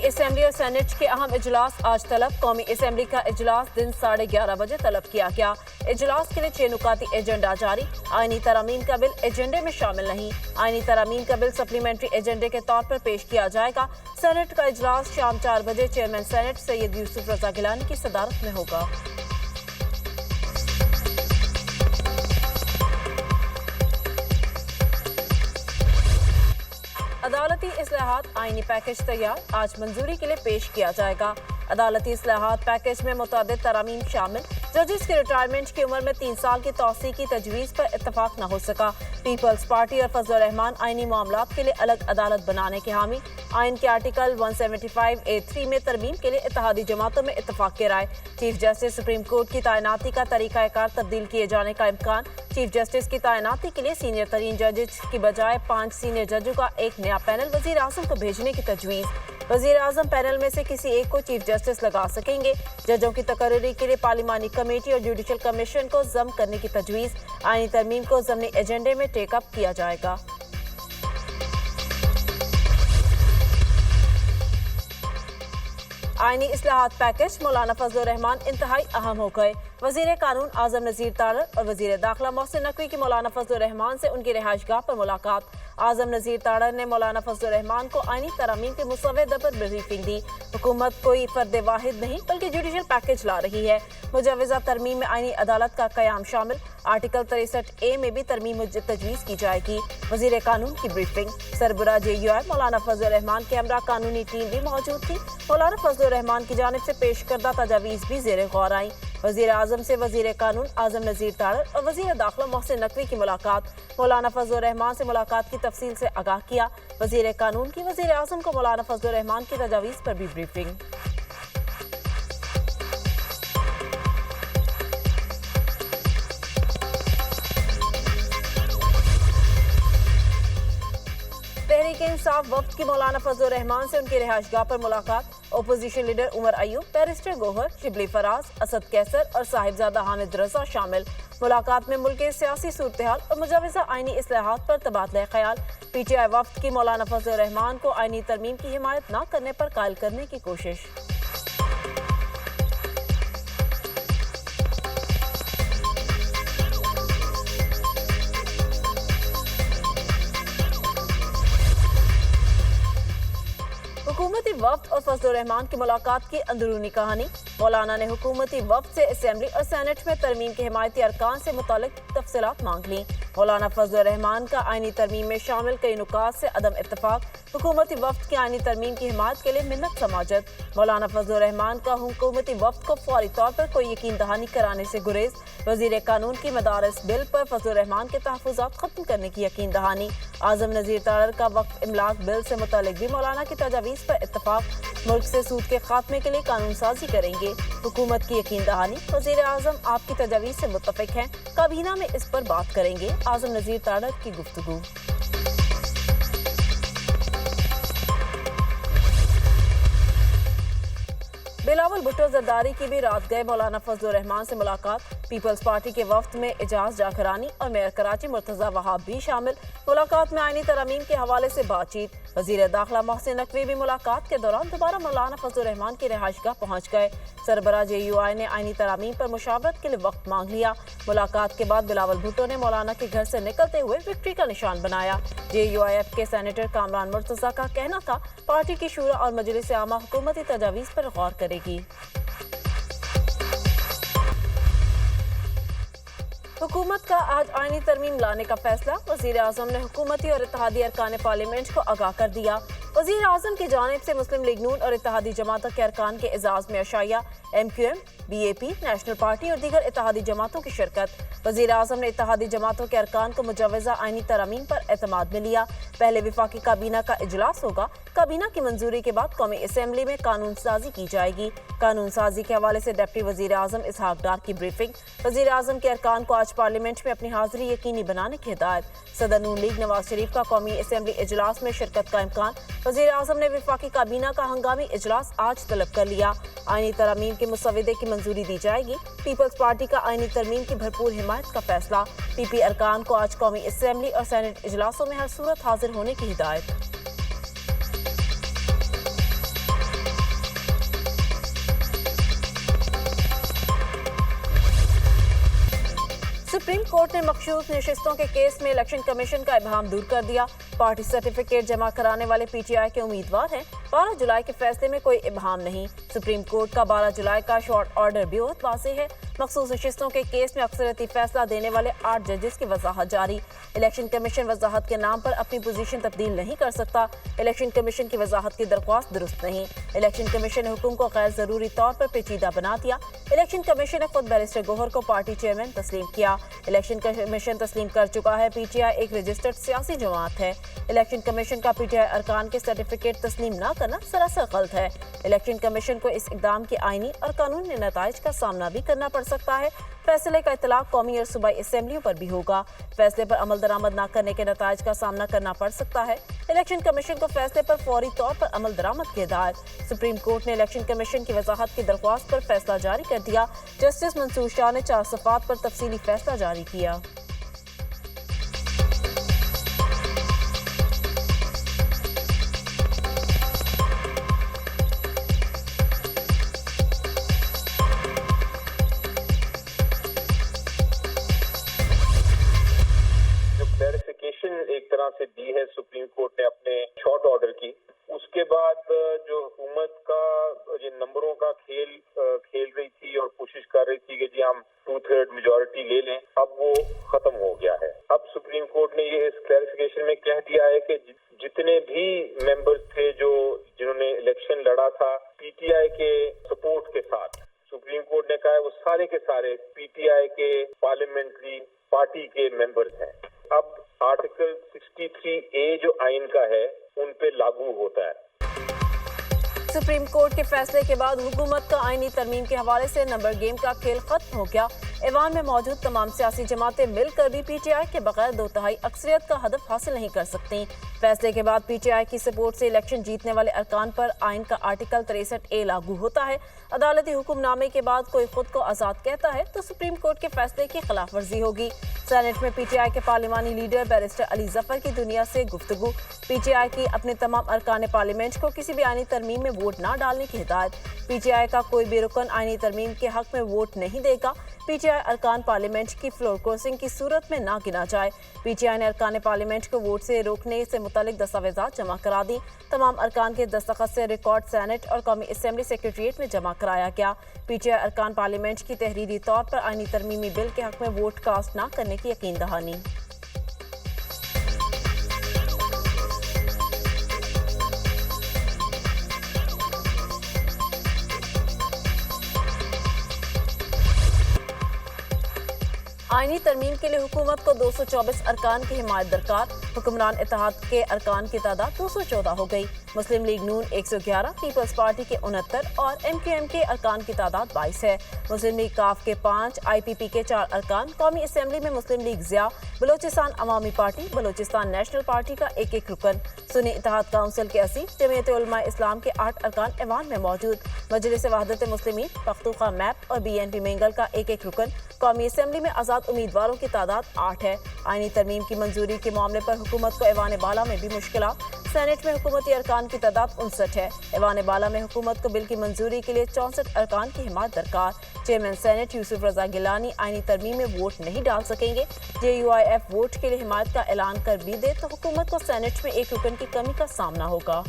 कौमी असम्बली और सेनेट के अहम इजलास आज तलब। कौमी असम्बली का इजलास दिन 11:30 बजे तलब किया गया। इजलास के लिए 6 नुकाती एजेंडा जारी। आईनी तरामीम का बिल एजेंडे में शामिल नहीं। आईनी तरामीम का बिल सप्लीमेंट्री एजेंडे के तौर पर पेश किया जाएगा। सेनेट का इजलास शाम 4 बजे चेयरमैन सेनेट सैयद यूसुफ रजा गिलानी की सदारत में होगा। अदालती इस्लाहात आईनी पैकेज तैयार, आज मंजूरी के लिए पेश किया जाएगा। अदालती इस्लाहात पैकेज में मुतअद्दिद तरामीम शामिल। जजेस की रिटायरमेंट की उम्र में 3 साल की तौसीह की तजवीज़ पर इत्तफाक न हो सका। पीपल्स पार्टी और फजल रहमान आईनी मामलात के लिए अलग अदालत बनाने के हामी। आइन के आर्टिकल 175A3 में तरमीम के लिए इत्तेहादी जमातों में इत्तफाक की राय। चीफ जस्टिस सुप्रीम कोर्ट की तैनाती का तरीकाकार तब्दील किए जाने का इम्कान। चीफ जस्टिस की तैनाती के लिए सीनियर तरीन जजेस की बजाय 5 सीनियर जजों का एक नया पैनल वजीर आजम को भेजने की तजवीज़। वजीर आजम पैनल में से किसी एक को चीफ जस्टिस लगा सकेंगे। जजों की तकर्री के लिए पार्लिमानी कमेटी और जुडिशल कमीशन को जम करने की तजवीज़। आईनी तरमीम को ज़मनी एजेंडे में टेकअप किया जाएगा। आईनी इस्लाहात पैकेज मौलाना फजल रहमान इंतहाई अहम हो गए। वजीर कानून आजम नज़ीर तारड़ और वजीर दाखिला मोहसिन नकवी की मौलाना फजल रहमान से उनकी रिहाइशगाह पर मुलाकात। आजम नज़ीर तारड़ ने मौलाना फजल रहमान को आईनी तरामीम के मुसव्वदे पर ब्रीफिंग दी। हुकूमत कोई फर्द वाहिद नहीं बल्कि जुडिशल पैकेज ला रही है। मुजवज़ा तरमीम में आईनी अदालत का क़याम शामिल। आर्टिकल 63A में भी तरमीम तजवीज़ की जाएगी। वजीर कानून की ब्रीफिंग। सरबराह JUI मौलाना फजल रहमान के हमरा कानूनी टीम भी मौजूद थी। मौलाना फजल रहमान की जानिब से पेश करदा तजावीज़ भी ज़ेरे गौर आई। वजीर आजम से वजीर कानून आजम नज़ीर तारड़ और वजीर दाखिला मोहसिन नकवी की मुलाकात। मौलाना फजल रहमान से मुलाकात की तफसील से आगाह किया। वजीर कानून की वजीर आजम को मौलाना फजल रहमान की तजावीज़ पर भी ब्रीफिंग। तहरीक इंसाफ वफ्द की मौलाना फजल रहमान से उनकी रिहाइशगाह पर मुलाकात। Opposition leader Umar Ayub, barrister Gohar, Shibli Faraz, Asad Qaiser और साहिबजादा हामिद रजा शामिल। मुलाकात में मुल्क के सियासी सूरत हाल और मुजवज़ा आईनी इस्लाहात पर तबादला ख्याल। PTI वफ्द की मौलाना फजल रहमान को आईनी तरमीम की हिमायत न करने पर कायल करने की कोशिश। हुकूमती वफ्द और फजल रहमान की मुलाकात की अंदरूनी कहानी। मौलाना ने हुकूमती वफ्द से असेंबली और सेनेट में तरमीम के हिमायती अरकान से मुतालिक तफसीलात मांग ली। मौलाना फजल रहमान का आईनी तरमीम में शामिल कई नुकात से अदम इत्तफाक। हुकूमती वफ्द की आईनी तरमीम की हिमायत के लिए मिन्नत समाजत। मौलाना फजल रहमान का हुकूमती वफ्द को फौरी तौर पर कोई यकीन दहानी कराने से गुरेज। वजीर कानून की मदारस बिल पर फजल रहमान के तहफ़्फ़ुज़ात खत्म करने की यकीन दहानी। आजम नज़ीर तारड़ का वक्फ इमलाक बिल से मुतालिक भी मौलाना की तजावीज़ पर इत्तफाक। मुल्क से सूद के खात्मे के लिए कानून साजी करेंगे। हुकूमत की यकीन दहानी। वज़ीर आज़म आपकी तजावीज़ से मुत्तफ़िक हैं, काबीना में इस पर बात करेंगे। आजम नज़ीर तारड़ की गुफ्तगू। बिलावल भुट्टो जरदारी की भी रात गए मौलाना फजल रहमान से मुलाकात। पीपल्स पार्टी के वफ्द में एजाज जाखरानी और मेयर कराची मुर्तज़ा वहाब भी शामिल। मुलाकात में आईनी तरामीम के हवाले से बातचीत। वजीर दाखिला मोहसिन नकवी भी मुलाकात के दौरान दोबारा मौलाना फजल रहमान की रिहाइशगाह पहुँच गए। सरबराह JUI ने आईनी तरामीम पर मुशावरत के लिए वक्त मांग लिया। मुलाकात के बाद बिलावल भुट्टो ने मौलाना के घर से निकलते हुए विक्ट्री का निशान बनाया। JUIF के सेनेटर कामरान मुर्तज़ा का कहना था पार्टी की शूरा और मजलिस आमा हुकूमती तजावीज़ पर गौर करेगी। हुकूमत का आज आईनी तरमीम लाने का फैसला। वजीर आजम ने हुकूमती और इत्तेहादी अरकान पार्लियामेंट को आगाह कर दिया। वजीर आजम की जानिब से मुस्लिम लीग नून और इत्तेहादी जमातों के अरकान के एजाज में अशाया। MQM, BAP, नेशनल पार्टी और दीगर इत्तेहादी जमातों की शिरकत। वजीर आजम ने इत्तेहादी जमातों के अरकान को मुजवज़ा आईनी तरामीम पर एतमाद में लिया। पहले विफाकी काबीना का इजलास होगा। काबीना की मंजूरी के बाद कौमी असम्बली में कानून साजी की जाएगी। कानून साजी के हवाले से डिप्टी वजीर आजम इसहाक डार की ब्रीफिंग। वजीर आजम के अरकान को आज पार्लियामेंट में अपनी हाजिरी यकीनी बनाने की हिदायत। सदर नून लीग नवाज शरीफ का कौमी असम्बली इजलास में शिरकत का इम्कान। वजीर आजम ने विफाकी काबीना का हंगामी इजलास आज तलब कर लिया। आईनी तरमीम के मुसव्वदे की मंजूरी दी जाएगी। पीपल्स पार्टी का आईनी तरमीम की भरपूर हिमायत का फैसला। PP अरकान को आज कौमी असम्बली और सेनेट इजलासों में हर सूरत हाजिर होने की हिदायत। सुप्रीम कोर्ट ने मखसूस नशिस्तों के केस में इलेक्शन कमीशन का इबहम दूर कर दिया। पार्टी सर्टिफिकेट जमा कराने वाले पीटीआई के उम्मीदवार हैं। 12 जुलाई के फैसले में कोई इबहम नहीं। सुप्रीम कोर्ट का 12 जुलाई का शॉर्ट ऑर्डर भी बहुत वाज़ेह है। मखसूस नशिस्तों के केस में अक्सरियती फैसला देने वाले 8 जजेस की वजाहत जारी। इलेक्शन कमीशन वजाहत के नाम पर अपनी पोजीशन तब्दील नहीं कर सकता। इलेक्शन कमीशन की वजाहत की दरख्वास्त दुरुस्त नहीं। इलेक्शन कमीशन ने हुक्म को गैर जरूरी तौर पर पेचीदा बना दिया। इलेक्शन कमीशन ने खुद बैरिस्टर गोहर को पार्टी चेयरमैन तस्लीम किया। इलेक्शन कमीशन तस्लीम कर चुका है। पीटीआई एक रजिस्टर्ड सियासी जमात है। इलेक्शन कमीशन का पीटीआई अरकान के सर्टिफिकेट तस्लीम न करना सरासर गलत है। इलेक्शन कमीशन को इस इकदाम के आईनी और कानूनी नताइज का सामना भी करना पड़ सकता है। फैसले का इतलाक कौमी और सूबाई असेंबलियों पर भी होगा। फैसले पर अमल दरामद न करने के नताइज का सामना करना पड़ सकता है। इलेक्शन कमीशन को फैसले पर फौरी तौर पर अमल दरामद की हिदायत। सुप्रीम कोर्ट ने इलेक्शन कमीशन की वजाहत की दरख्वास्त पर फैसला जारी कर दिया। जस्टिस मंसूर शाह ने 4 सफ़ात पर तफसीली फैसला जारी किया। एक तरह से दी है सुप्रीम कोर्ट ने अपने शॉर्ट ऑर्डर की। उसके बाद जो हुकूमत का ये नंबरों का खेल रही थी और कोशिश कर रही थी कि जी हम 2/3 मेजॉरिटी ले लें, अब वो खत्म हो गया है। अब सुप्रीम कोर्ट ने ये इस क्लैरिफिकेशन में कह दिया है कि जितने भी मेंबर्स थे जिन्होंने इलेक्शन लड़ा था पीटीआई के सपोर्ट के साथ, सुप्रीम कोर्ट ने कहा है वो सारे के सारे पीटीआई के पार्लियामेंट्री पार्टी के मेंबर्स हैं। अब आर्टिकल 63A जो आइन का है उन पे लागू होता है। सुप्रीम कोर्ट के फैसले के बाद हुकूमत का आईनी तरमीम के हवाले से नंबर गेम का खेल खत्म हो गया। ऐवान में मौजूद तमाम सियासी जमातें मिलकर भी पीटीआई के बगैर 2/3 अक्सरियत का हदफ हासिल नहीं कर सकती। फैसले के बाद पीटीआई की सपोर्ट से इलेक्शन जीतने वाले अरकान पर आइन का आर्टिकल 63A लागू होता है। अदालती हुक्मनामे के बाद कोई खुद को आज़ाद कहता है तो सुप्रीम कोर्ट के फैसले की खिलाफ वर्जी होगी। सेनेट में पीटीआई के पार्लिमानी लीडर बैरिस्टर अली जफर की दुनिया से गुफ्तगू। पीटीआई की अपने तमाम अरकान पार्लियामेंट को किसी भी आईनी तरमीम में वोट न डालने की हिदायत। पीटीआई का कोई भी रुकन आईनी तरमीम के हक में वोट नहीं देगा। पीटीआई अरकान पार्लियामेंट की फ्लोर क्रॉसिंग की सूरत में ना गिना जाए। पीटीआई ने अरकान पार्लियामेंट को वोट से रोकने से मुतालिक दस्तावेजात जमा करा दी। तमाम अरकान के दस्तखत से रिकॉर्ड सेनेट और कौमी असेंबली सेक्रेटरीट में जमा कराया गया। पीटीआई अरकान पार्लियामेंट की तहरीरी तौर पर आईनी तरमीमी बिल के हक में वोट कास्ट न करने की यकीन दहानी। आईनी तरमीम के लिए हुकूमत को 224 अरकान की हिमायत दरकार। हुक्मरान इत्तेहाद के अरकान की तादाद 214 हो गई। मुस्लिम लीग नून 111, पीपल्स पार्टी के 69 और MQM के अरकान की तादाद 22 है। मुस्लिम लीग काफ के 5, IPP के 4 अरकान, कौमी असेंबली में मुस्लिम लीग ज़िया, बलोचिस्तान अवामी पार्टी, बलोचिस्तान नेशनल पार्टी का 1-1 रुकन, सुन्नी इत्तेहाद काउंसिल के 80, जमीयत उलमा इस्लाम के 8 अरकान ऐवान में मौजूद, मजलिस वहदत मुस्लिमीन, पख्तूनख्वा मैप और BNP मेंगल का 1-1 रुकन। कौमी असेंबली में आज़ाद उम्मीदवारों की तादाद 8 है। आईनी तरमीम की मंजूरी के मामले पर हुकूमत को ऐवान बाला में भी मुश्किलात। सेनेट में हुकूमती अरकान की तादाद 59 है। ऐवान बाला में हुकूमत को बिल की मंजूरी के लिए 64 अरकान की हिमायत दरकार। चेयरमैन सेनेट यूसुफ रजा गिलानी आईनी तरमीम में वोट नहीं डाल सकेंगे। JUIF वोट के लिए हिमायत का ऐलान कर भी दे तो हुकूमत को सेनेट में 1 रुकन की कमी का सामना होगा।